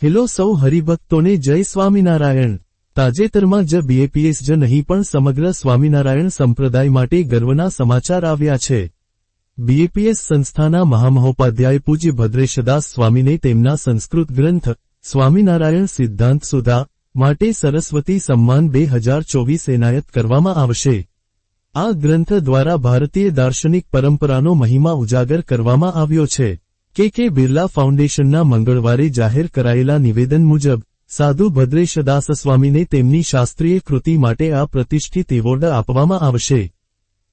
Hello સૌ હરિભક્તોને જય સ્વામિનારાયણ। તાજેતરમાં જ બીએપીએસ જ નહીં પણ સમગ્ર સ્વામિનારાયણ સંપ્રદાય માટે ગર્વના સમાચાર આવ્યા છે। બીએપીએસ સંસ્થાના મહામહોપાધ્યાય પૂજ્ય ભદ્રેશદાસ સ્વામીને તેમના સંસ્કૃત ગ્રંથ સ્વામિનારાયણ સિદ્ધાંત સુધા માટે સરસ્વતી સમ્માન 2024 એનાયત કરવામાં આવશે। આ ગ્રંથ દ્વારા ભારતીય દાર્શનિક પરંપરાનો મહિમા ઉજાગર કરવામાં આવ્યો છે। કે બિરલા ફાઉન્ડેશનના મંગળવારે જાહેર કરાયેલા નિવેદન મુજબ સાધુ ભદ્રેશદાસ સ્વામીને તેમની શાસ્ત્રીય કૃતિ માટે આ પ્રતિષ્ઠિત એવોર્ડ આપવામાં આવશે।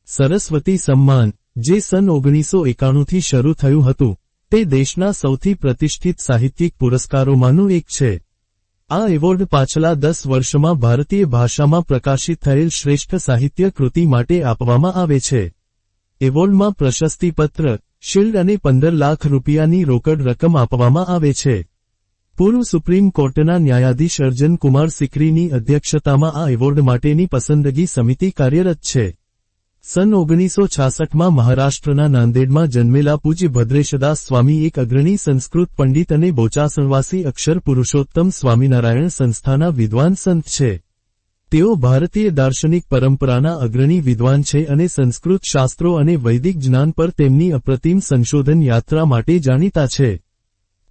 સરસ્વતી સમ્માન, જે સન 1991થી શરૂ થયું હતું, તે દેશના સૌથી પ્રતિષ્ઠિત સાહિત્યિક પુરસ્કારોમાંનું એક છે। આ એવોર્ડ પાછલા 10 વર્ષમાં ભારતીય ભાષામાં પ્રકાશિત થયેલ શ્રેષ્ઠ સાહિત્ય કૃતિ માટે આપવામાં આવે છે। એવોર્ડમાં પ્રશસ્તિપત્ર, શિલ્ડ અને 15 લાખ રૂપિયાની રોકડ રકમ આપવામાં આવે છે। પૂર્વ સુપ્રીમ કોર્ટના ન્યાયાધીશ અર્જન કુમાર સિકરીની અધ્યક્ષતામાં આ એવોર્ડ માટેની પસંદગી સમિતિ કાર્યરત છે। સન 1966માં મહારાષ્ટ્રના નાંદેડમાં જન્મેલા પૂજ્ય ભદ્રેશદાસ સ્વામી એક અગ્રણી સંસ્કૃત પંડિત અને બોચાસણવાસી અક્ષર પુરુષોત્તમ સ્વામિનારાયણ સંસ્થાના વિદ્વાન સંત છે। તેઓ ભારતીય દાર્શનિક પરંપરાના અગ્રણી વિદ્વાન છે અને સંસ્કૃત શાસ્ત્રો અને વૈદિક જ્ઞાન પર તેમની અપ્રતિમ સંશોધન યાત્રા માટે જાણીતા છે।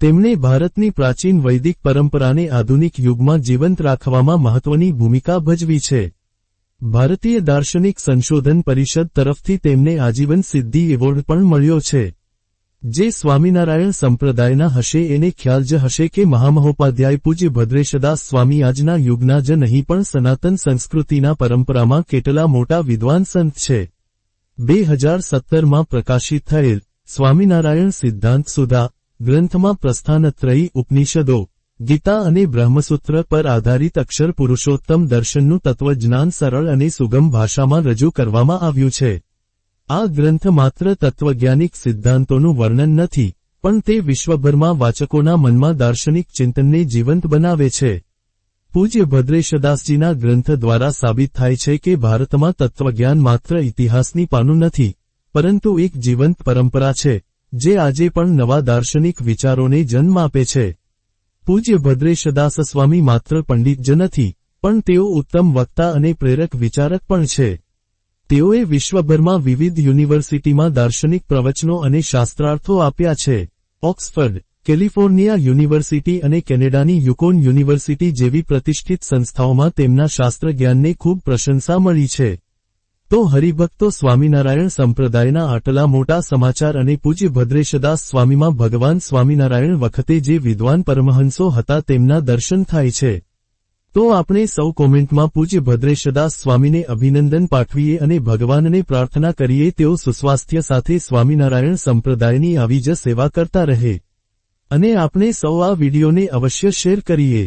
તેમણે ભારતની પ્રાચીન વૈદિક પરંપરાને આધુનિક યુગમાં જીવંત રાખવામાં મહત્વની ભૂમિકા ભજવી છે। ભારતીય દાર્શનિક સંશોધન પરિષદ તરફથી તેમને આજીવન સિદ્ધિ એવોર્ડ પણ મળ્યો છે। જે સ્વામિનારાયણ સંપ્રદાયના હશે એને ખ્યાલ જ હશે કે મહામહોપાધ્યાય પૂજ્ય ભદ્રેશદાસ સ્વામી આજના યુગના જ નહીં પણ સનાતન સંસ્કૃતિના પરંપરામાં કેટલા મોટા વિદ્વાન સંત છે। 2017માં પ્રકાશિત થયેલ સ્વામિનારાયણ સિદ્ધાંત સુધા ગ્રંથમાં પ્રસ્થાનત્રયી ઉપનિષદો, ગીતા અને બ્રહ્મસૂત્ર પર આધારિત અક્ષર પુરુષોત્તમ દર્શનનું તત્વજ્ઞાન સરળ અને સુગમ ભાષામાં રજૂ કરવામાં આવ્યું છે। આ ગ્રંથ માત્ર તત્વજ્ઞાનિક સિદ્ધાંતોનું વર્ણન નથી, પણ તે વિશ્વભરમાં વાચકોના મનમાં દાર્શનિક ચિંતનને જીવંત બનાવે છે। પૂજ્ય ભદ્રેશદાસજીના ગ્રંથ દ્વારા સાબિત થાય છે કે ભારતમાં તત્વજ્ઞાન માત્ર ઇતિહાસની પાનું નથી, પરંતુ એક જીવંત પરંપરા છે, જે આજે પણ નવા દાર્શનિક વિચારોને જન્મ આપે છે। પૂજ્ય ભદ્રેશદાસ સ્વામી માત્ર પંડિત જ નથી, પણ તેઓ ઉત્તમ વક્તા અને પ્રેરક વિચારક પણ છે। તેઓએ વિશ્વભરમાં વિવિધ યુનિવર્સિટીમાં દાર્શનિક પ્રવચનો અને શાસ્ત્રાર્થો આપ્યા છે। ઓક્સફર્ડ, કેલિફોર્નિયા યુનિવર્સિટી અને કેનેડાની યુકોન યુનિવર્સિટી જેવી પ્રતિષ્ઠિત સંસ્થાઓમાં તેમના શાસ્ત્ર જ્ઞાનને ખૂબ પ્રશંસા મળી છે। તો હરિભક્તો, સ્વામિનારાયણ સંપ્રદાયના આટલા મોટા સમાચાર અને પૂજ્ય ભદ્રેશદાસ સ્વામીમાં ભગવાન સ્વામિનારાયણ વખતે જે વિદ્વાન પરમહંસો હતા તેમના દર્શન થાય છે। તો આપણે સૌ કોમેન્ટમાં પૂજ્ય ભદ્રેશદાસ સ્વામીને અભિનંદન પાઠવીએ અને ભગવાનને પ્રાર્થના કરીએ તેઓ સુસ્વાસ્થ્ય સાથે સ્વામિનારાયણ સંપ્રદાયની આવી જ સેવા કરતા રહે। અને આપણે સૌ આ વિડીયોને અવશ્ય શેર કરીએ।